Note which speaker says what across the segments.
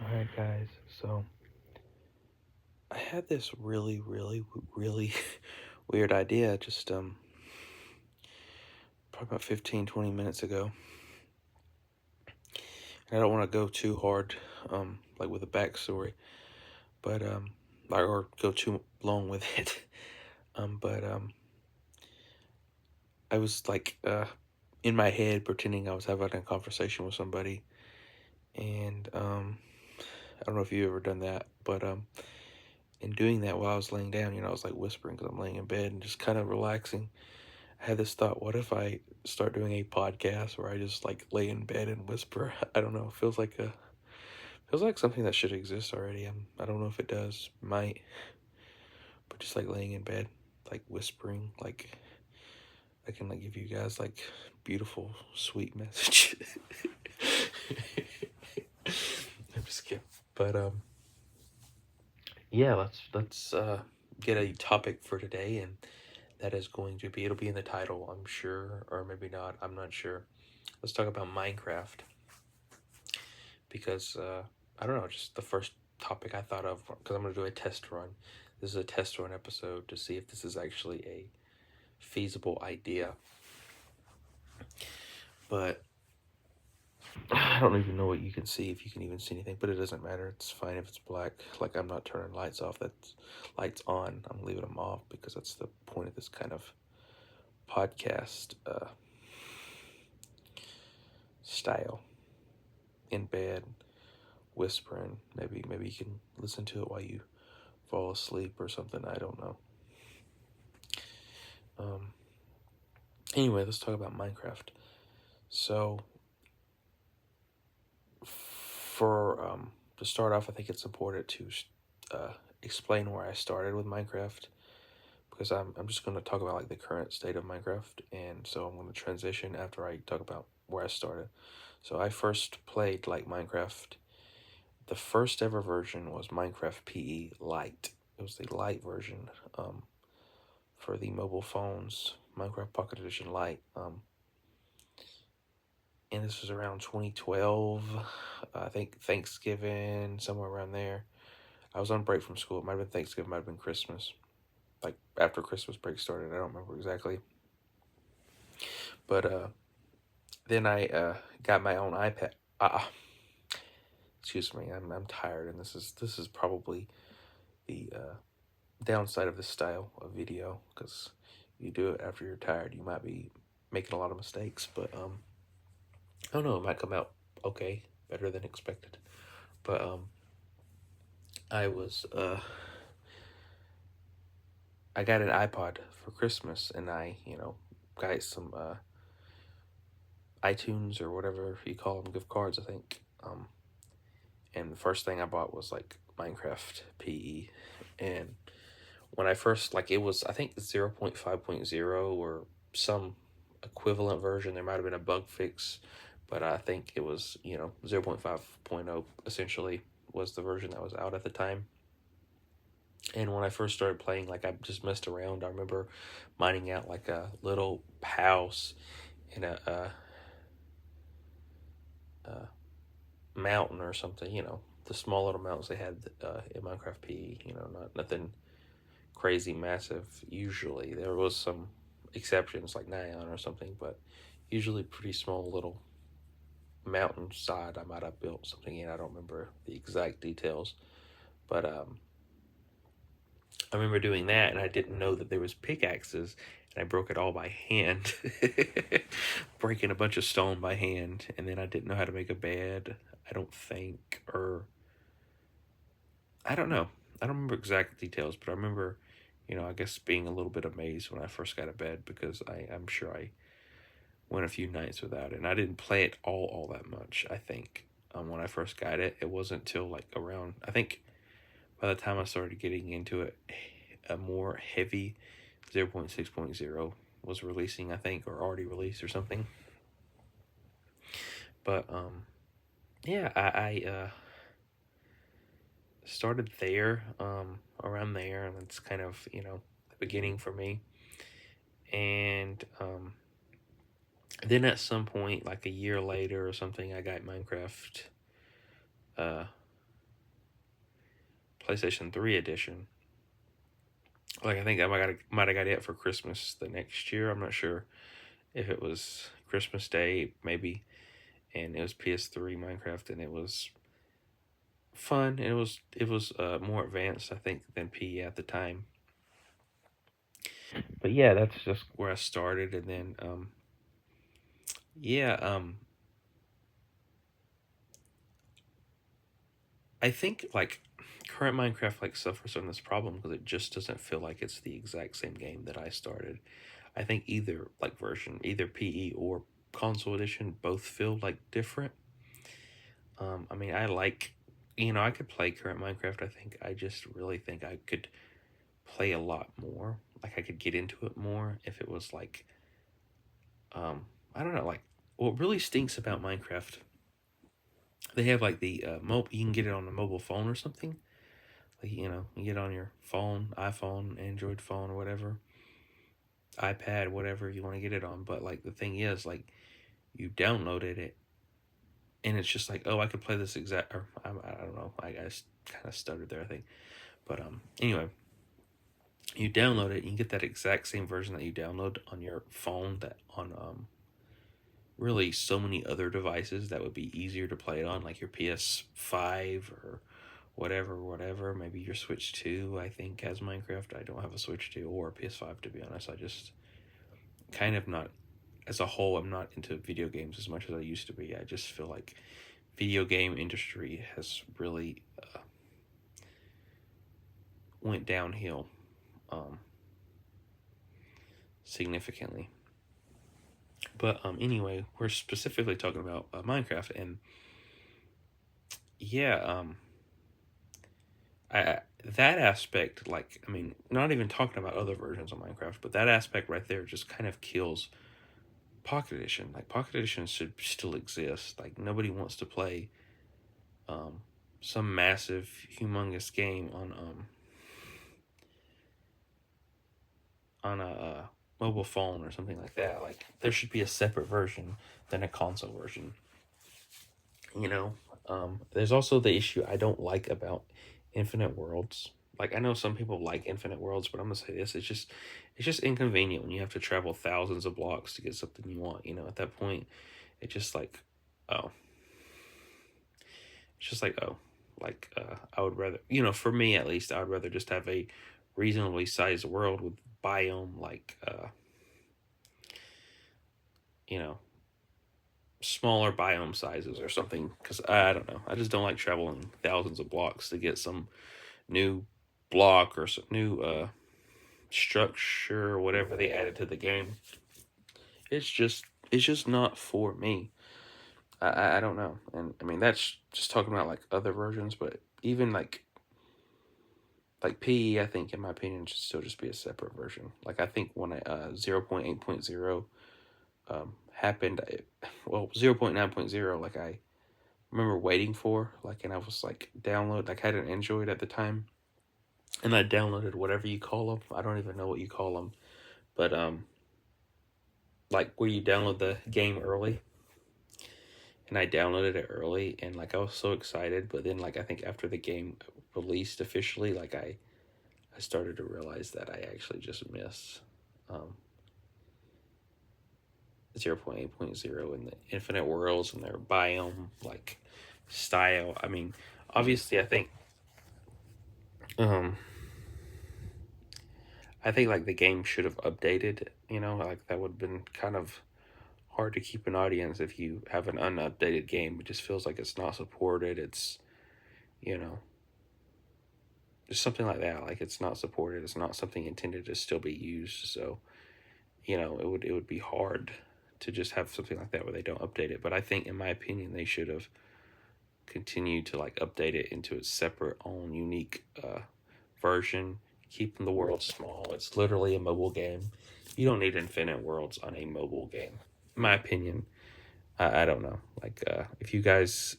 Speaker 1: Alright, guys, so I had this really weird idea just, probably about 15, 20 minutes ago. And I don't want to go too hard, like with a backstory, but, or go too long with it. But I was like, in my head pretending I was having a conversation with somebody. And, I don't know if you've ever done that, but, in doing that while I was laying down, I was like whispering because I'm laying in bed and just kind of relaxing. I had this thought, what if I start doing a podcast where I just like lay in bed and whisper? I don't know. Feels like something that should exist already. I don't know if it does. Might. But just like laying in bed, like whispering, like I can like give you guys like beautiful, sweet message. I'm just kidding. But yeah, let's get a topic for today, and that is going to be, it'll be in the title, I'm sure, or maybe not. I'm not sure. Let's talk about Minecraft because I don't know, just the first topic I thought of, because I'm going to do a test run. This is a test run episode to see if this is actually a feasible idea. But I don't even know what you can see, if you can even see anything, but it doesn't matter. It's fine if it's black. Like, I'm not turning lights off. That's lights on. I'm leaving them off because that's the point of this kind of podcast style. In bed, whispering. Maybe you can listen to it while you fall asleep or something. I don't know. Um, anyway, let's talk about Minecraft. So, for to start off, I think it's important to explain where I started with Minecraft, because I'm just going to talk about like the current state of Minecraft, and so I'm going to transition after I talk about where I started. So I first played like Minecraft. The first ever version was Minecraft PE Lite. It was the light version, for the mobile phones, Minecraft Pocket Edition Lite. And this was around 2012. I think Thanksgiving, somewhere around there. I was on break from school. It might have been Thanksgiving, might have been Christmas. Like after Christmas break started, I don't remember exactly. But then I got my own iPad. Excuse me, I'm tired, and this is probably the downside of this style of video, because you do it after you're tired, you might be making a lot of mistakes. But I don't know, it might come out okay, better than expected. But I was I got an iPod for Christmas, and I got some iTunes or whatever you call them, gift cards, I think. And the first thing I bought was like Minecraft PE, and when I first, like, it was, I think, 0.5.0 or some equivalent version. There might have been a bug fix, but I think it was 0.5.0 essentially was the version that was out at the time. And when I first started playing, like, I just messed around. I remember mining out like a little house in a mountain or something. The small little mountains they had in Minecraft PE. Not nothing crazy massive. Usually there was some exceptions like Nyan or something, but usually pretty small little mountainside I might have built something in. I don't remember the exact details, but I remember doing that, and I didn't know that there was pickaxes, and I broke it all by hand. Breaking a bunch of stone by hand, and then I didn't know how to make a bed, I don't think, or I don't know. I don't remember exact details, but I remember, I guess being a little bit amazed when I first got a bed, because I'm sure I went a few nights without it, and I didn't play it all that much. I think when I first got it, it wasn't till like around, I think by the time I started getting into it, a more heavy 0.6.0 was releasing, I think, or already released or something. But yeah, I started there, around there, and it's kind of the beginning for me. And then at some point, like a year later or something, I got Minecraft PlayStation 3 edition. Like I think I might have got it for Christmas the next year. I'm not sure if it was Christmas Day, maybe. And it was PS3 Minecraft, and it was fun. And it was more advanced, I think, than PE at the time. But yeah, that's just where I started, and then yeah, I think like current Minecraft like suffers from this problem because it just doesn't feel like it's the exact same game that I started. I think either like version, either PE or console edition, both feel like different. I mean, I like, I could play current Minecraft. I think I just really think I could play a lot more. Like I could get into it more if it was like, I don't know, like what really stinks about Minecraft. They have like the mobile. You can get it on a mobile phone or something. Like you get on your phone, iPhone, Android phone, or whatever, iPad, whatever you want to get it on. But like the thing is, like you downloaded it, and it's just like, oh, I could play this exact. Or I don't know. I kind of stuttered there, I think. But anyway, you download it, you can get that exact same version that you download on your phone that on really so many other devices that would be easier to play it on, like your PS5 or whatever. Maybe your Switch 2, I think, has Minecraft. I don't have a Switch 2 or a PS5, to be honest. I just kind of not, as a whole, I'm not into video games as much as I used to be. I just feel like video game industry has really went downhill significantly. But anyway, we're specifically talking about Minecraft, and yeah, I that aspect, like, I mean, not even talking about other versions of Minecraft, but that aspect right there just kind of kills Pocket Edition. Like, Pocket Edition should still exist. Like, nobody wants to play um, some massive, humongous game on a mobile phone or something like that. Like, there should be a separate version than a console version. You know, there's also the issue I don't like about Infinite Worlds. Like I know some people like Infinite Worlds, but I'm gonna say this: it's just inconvenient when you have to travel thousands of blocks to get something you want. At that point, it just like, oh, it's just like oh, like I would rather, for me at least, I would rather just have a reasonably sized world with biome like you know smaller biome sizes or something, because I don't know, I just don't like traveling thousands of blocks to get some new block or some new structure or whatever they added to the game. It's just not for me. I don't know, and I mean that's just talking about like other versions, but even like PE, I think in my opinion should still just be a separate version. Like I think when 0.8.0 happened, well 0.9.0, like I remember waiting for, like, and I was like download, like I had an Android at the time, and I downloaded whatever you call them. I don't even know what you call them, but like where you download the game early, and I downloaded it early, and like I was so excited, but then like I think after the game released officially, like I started to realize that I actually just missed um 0.8.0 and the infinite worlds and their biome like style. I mean, obviously um I think like the game should have updated, like that would have been kind of hard to keep an audience if you have an unupdated game. It just feels like it's not supported. It's, you know, just something like that. Like it's not supported. It's not something intended to still be used. So, it would be hard to just have something like that where they don't update it. But I think, in my opinion, they should have continued to like update it into its separate own unique version, keeping the world small. It's literally a mobile game. You don't need infinite worlds on a mobile game, in my opinion. I don't know. Like, if you guys,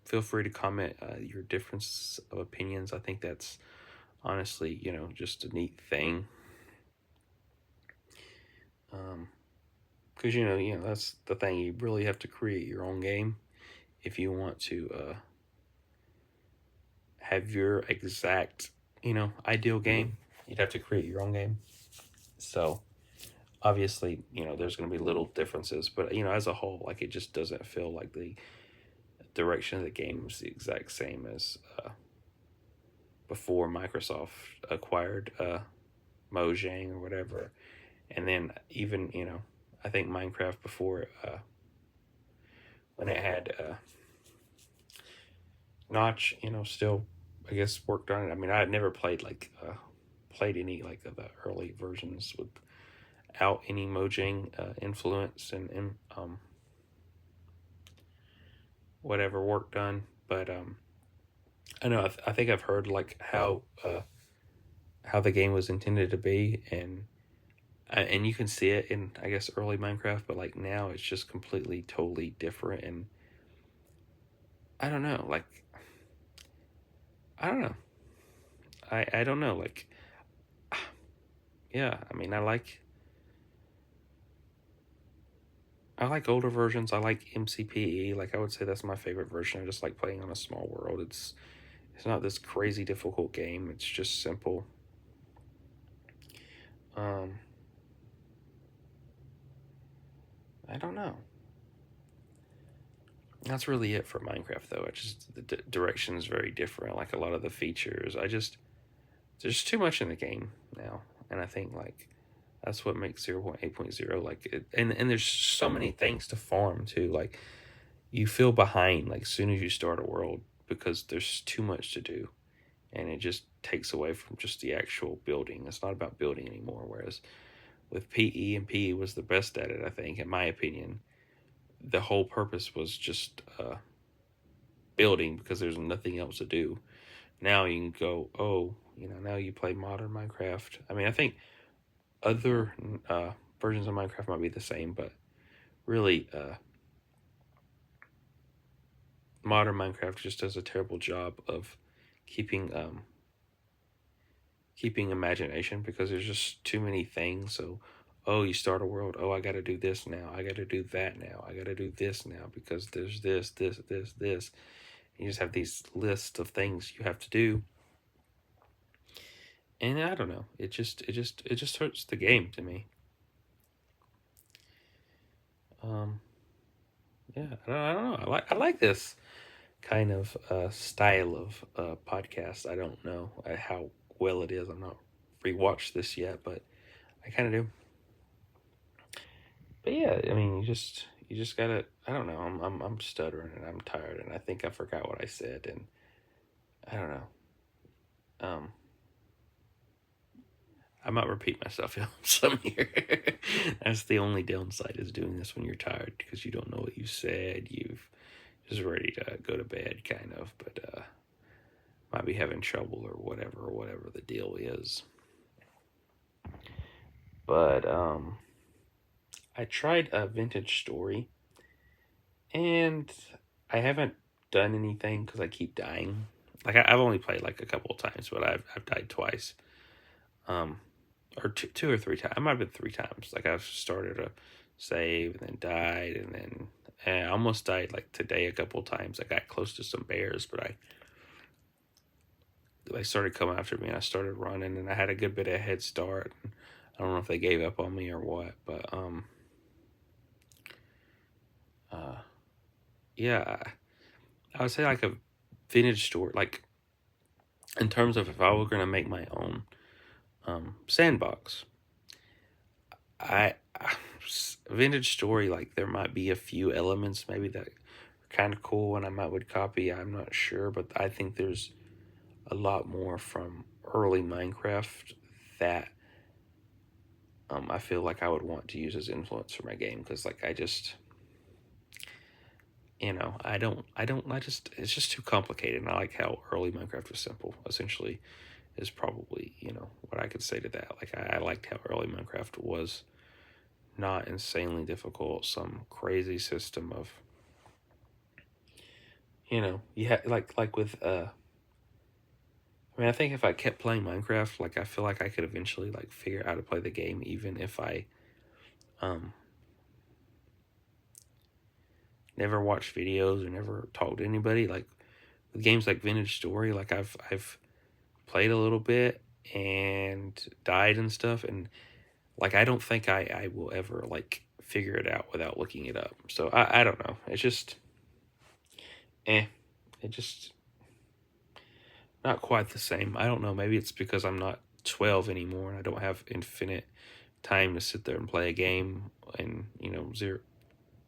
Speaker 1: feel free to comment your difference of opinions. I think that's honestly, just a neat thing. Because that's the thing. You really have to create your own game if you want to have your exact, ideal game. You'd have to create your own game. So obviously, there's going to be little differences, but as a whole, like, it just doesn't feel like the direction of the game is the exact same as before Microsoft acquired Mojang or whatever. And then even, I think Minecraft before, when it had Notch, still, I guess, worked on it. I mean, I had never played any like of the early versions without any Mojang influence and whatever work done. But I know I think I've heard like how the game was intended to be, and you can see it in, I guess, early Minecraft, but like now it's just completely totally different. And I don't know, like, I don't know, I don't know, like, yeah, I mean, I like older versions. I like MCPE. Like, I would say that's my favorite version. I just like playing on a small world. It's not this crazy difficult game. It's just simple. um I don't know. That's really it for Minecraft, though. The direction is very different. Like, a lot of the features, there's too much in the game now, and I think, like, that's what makes 0.8.0 like it. And there's so many things to farm too. Like, you feel behind like as soon as you start a world because there's too much to do, and it just takes away from just the actual building. It's not about building anymore. Whereas with PE, and PE was the best at it, I think, in my opinion. The whole purpose was just building because there's nothing else to do. Now you can go, oh, now you play modern Minecraft. I mean, I think other versions of Minecraft might be the same, but really, modern Minecraft just does a terrible job of keeping keeping imagination because there's just too many things. So, oh, you start a world. Oh, I got to do this now. I got to do that now. I got to do this now because there's this. And you just have these lists of things you have to do, and I don't know. It just hurts the game to me. Um, yeah, I don't know. I like this kind of style of podcast. I don't know how well it is. I'm not rewatched this yet, but I kind of do. But yeah, I mean, you just gotta. I don't know. I'm stuttering and I'm tired and I think I forgot what I said and I don't know. Um, I might repeat myself some here. That's the only downside is doing this when you're tired because you don't know what you said. You've just ready to go to bed, kind of, but might be having trouble or whatever the deal is. But I tried a Vintage Story, and I haven't done anything because I keep dying. Like, I've only played like a couple of times, but I've died twice, um, or two or three times. I might have been three times. Like, I've started a save and then died, and then I almost died like today a couple of times. I got close to some bears, but they started coming after me, and I started running, and I had a good bit of head start. I don't know if they gave up on me or what, but uh, yeah, I would say like a Vintage Story, like, in terms of if I were gonna make my own sandbox, I Vintage Story, like, there might be a few elements maybe that are kind of cool and I might would copy. I'm not sure, but I think there's a lot more from early Minecraft that I feel like I would want to use as influence for my game because, like, it's just too complicated. And I like how early Minecraft was simple, essentially, is probably, what I could say to that. Like, I liked how early Minecraft was not insanely difficult, some crazy system of, you had, like with, I mean, I think if I kept playing Minecraft, like, I feel like I could eventually, like, figure out how to play the game, even if I, um, never watched videos or never talked to anybody. Like, games like Vintage Story, like I've played a little bit and died and stuff, and like I don't think I will ever like figure it out without looking it up. So I don't know. It's just eh. It just not quite the same. I don't know. Maybe it's because I'm not 12 anymore and I don't have infinite time to sit there and play a game and, zero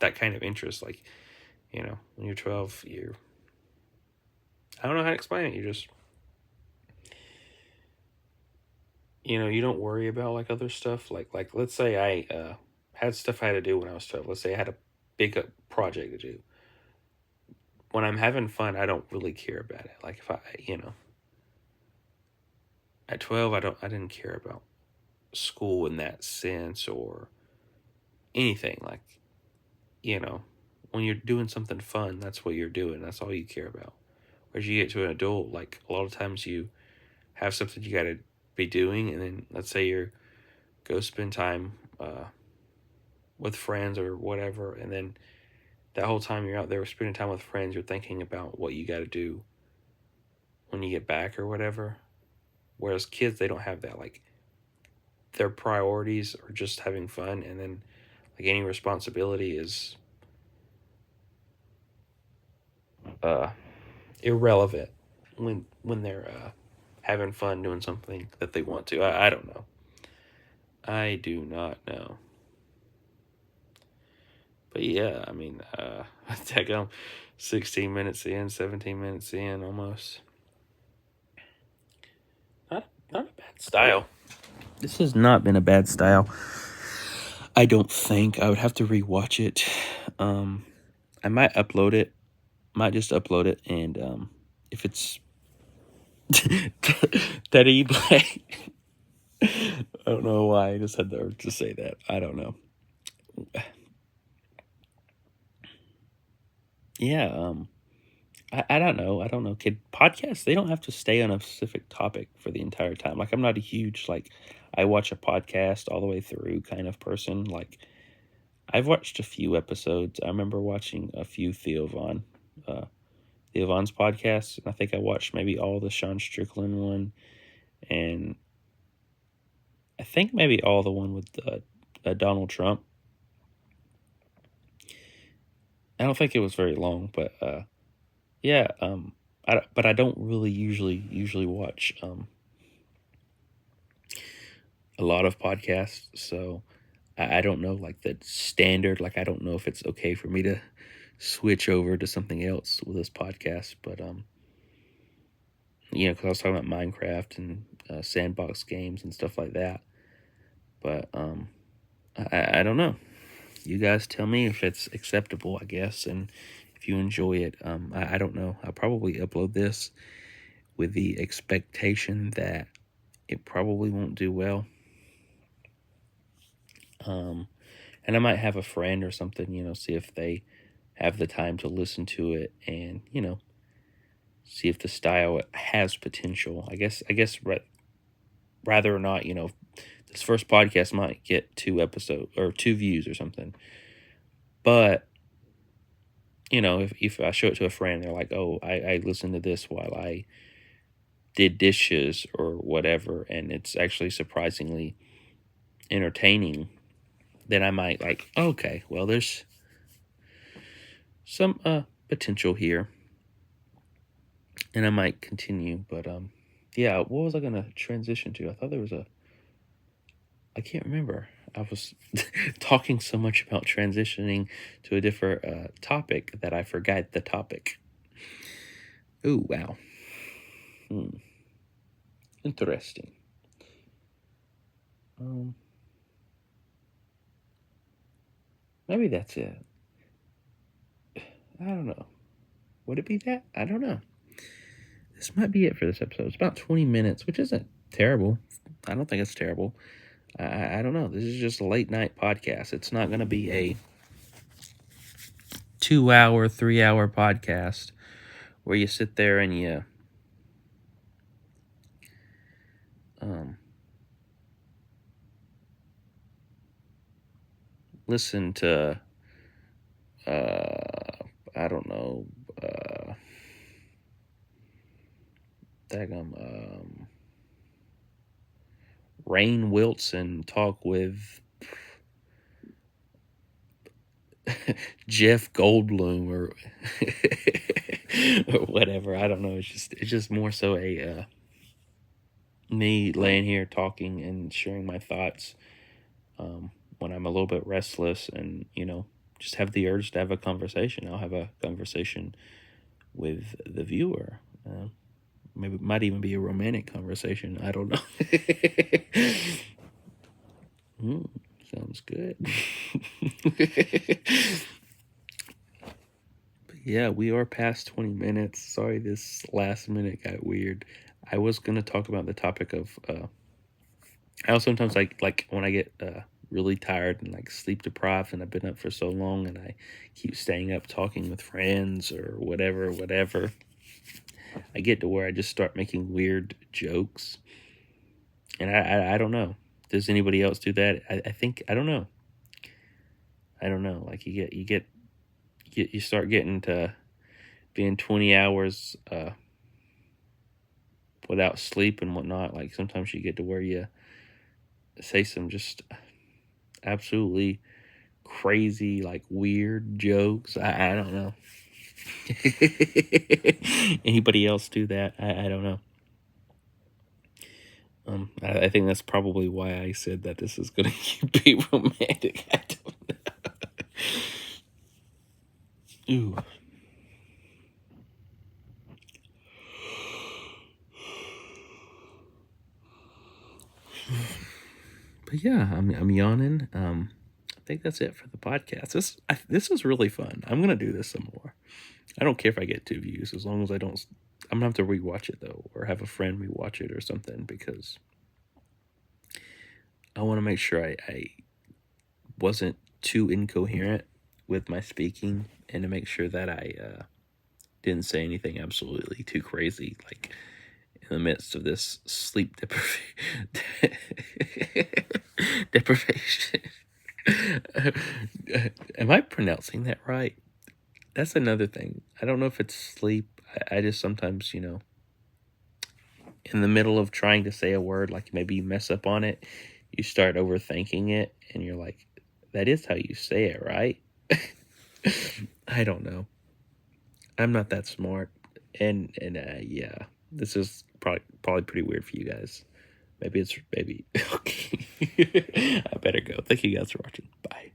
Speaker 1: that kind of interest. Like, when you're 12, I don't know how to explain it. You just, you don't worry about like other stuff. Like let's say I had stuff I had to do when I was 12. Let's say I had a big project to do. When I'm having fun, I don't really care about it. Like if at 12, I didn't care about school in that sense or anything. Like, you know, when you're doing something fun, that's what you're doing. That's all you care about. Whereas you get to an adult, like a lot of times you have something you got to be doing, and then let's say you're go spend time with friends or whatever, and then that whole time you're out there spending time with friends, you're thinking about what you got to do when you get back or whatever. Whereas kids, they don't have that. Like their priorities are just having fun, and then like any responsibility is uh, irrelevant when they're having fun doing something that they want to. I don't know. I do not know. But yeah, I mean, heck, I'm 16 minutes in, 17 minutes in, almost. Not a bad style. This has not been a bad style. I don't think. I would have to rewatch it. I might upload it. Might just upload it, and if it's Teddy Blake. I don't know why I just had the urge to say that. I don't know. Yeah, I don't know. I don't know. Kid podcasts, they don't have to stay on a specific topic for the entire time. Like I'm not a huge like I watch a podcast all the way through kind of person. Like I've watched a few episodes. I remember watching a few Theo Von's podcasts. I think I watched maybe all the Sean Strickland one, and I think maybe all the one with Donald Trump. I don't think it was very long, but yeah. But I don't really usually watch a lot of podcasts, so I don't know like the standard. Like I don't know if it's okay for me to switch over to something else with this podcast, but because I was talking about Minecraft and sandbox games and stuff like that. But I don't know. You guys tell me if it's acceptable, I guess, and if you enjoy it. I don't know. I'll probably upload this with the expectation that it probably won't do well. And I might have a friend or something, see if they have the time to listen to it and, see if the style has potential. I guess rather or not, this first podcast might get 2 episodes or 2 views or something. But, if I show it to a friend, they're like, oh, I listened to this while I did dishes or whatever, and it's actually surprisingly entertaining, then I might like, okay, well, there's some potential here, and I might continue. But yeah, what was I gonna transition to? I thought there was I can't remember. I was talking so much about transitioning to a different topic that I forgot the topic. Ooh, wow. Interesting. Maybe that's it. I don't know. Would it be that? I don't know. This might be it for this episode. It's about 20 minutes, which isn't terrible. I don't think it's terrible. I don't know. This is just a late night podcast. It's not going to be a 2 hour, 3 hour podcast where you sit there and you listen to I don't know daggum, Rainn Wilson talk with Jeff Goldblum or or whatever. I don't know. It's just more so a me laying here talking and sharing my thoughts when I'm a little bit restless and just have the urge to have a conversation. I'll have a conversation with the viewer. Maybe it might even be a romantic conversation. I don't know. Sounds good. But yeah, we are past 20 minutes. Sorry this last minute got weird. I was going to talk about the topic of I also sometimes like when I get really tired and like sleep deprived and I've been up for so long and I keep staying up talking with friends or whatever. I get to where I just start making weird jokes. And I don't know. Does anybody else do that? I think I don't know. I don't know. Like you start getting to being 20 hours without sleep and whatnot. Like sometimes you get to where you say some just absolutely crazy, like weird jokes. I don't know. Anybody else do that? I don't know. I think that's probably why I said that this is going to be romantic. I don't know. Ooh. But yeah, I'm yawning. I think that's it for the podcast. This was really fun. I'm gonna do this some more. I don't care if I get 2 views as long as I don't. I'm gonna have to rewatch it though, or have a friend rewatch it or something because I want to make sure I wasn't too incoherent with my speaking, and to make sure that I didn't say anything absolutely too crazy, like in the midst of this sleep deprivation. Am I pronouncing that right? That's another thing. I don't know if it's sleep. I just sometimes, in the middle of trying to say a word, like maybe you mess up on it, you start overthinking it, and you're like, that is how you say it, right? I don't know. I'm not that smart. And yeah, this is probably pretty weird for you guys. Maybe okay. I better go. Thank you guys for watching. Bye.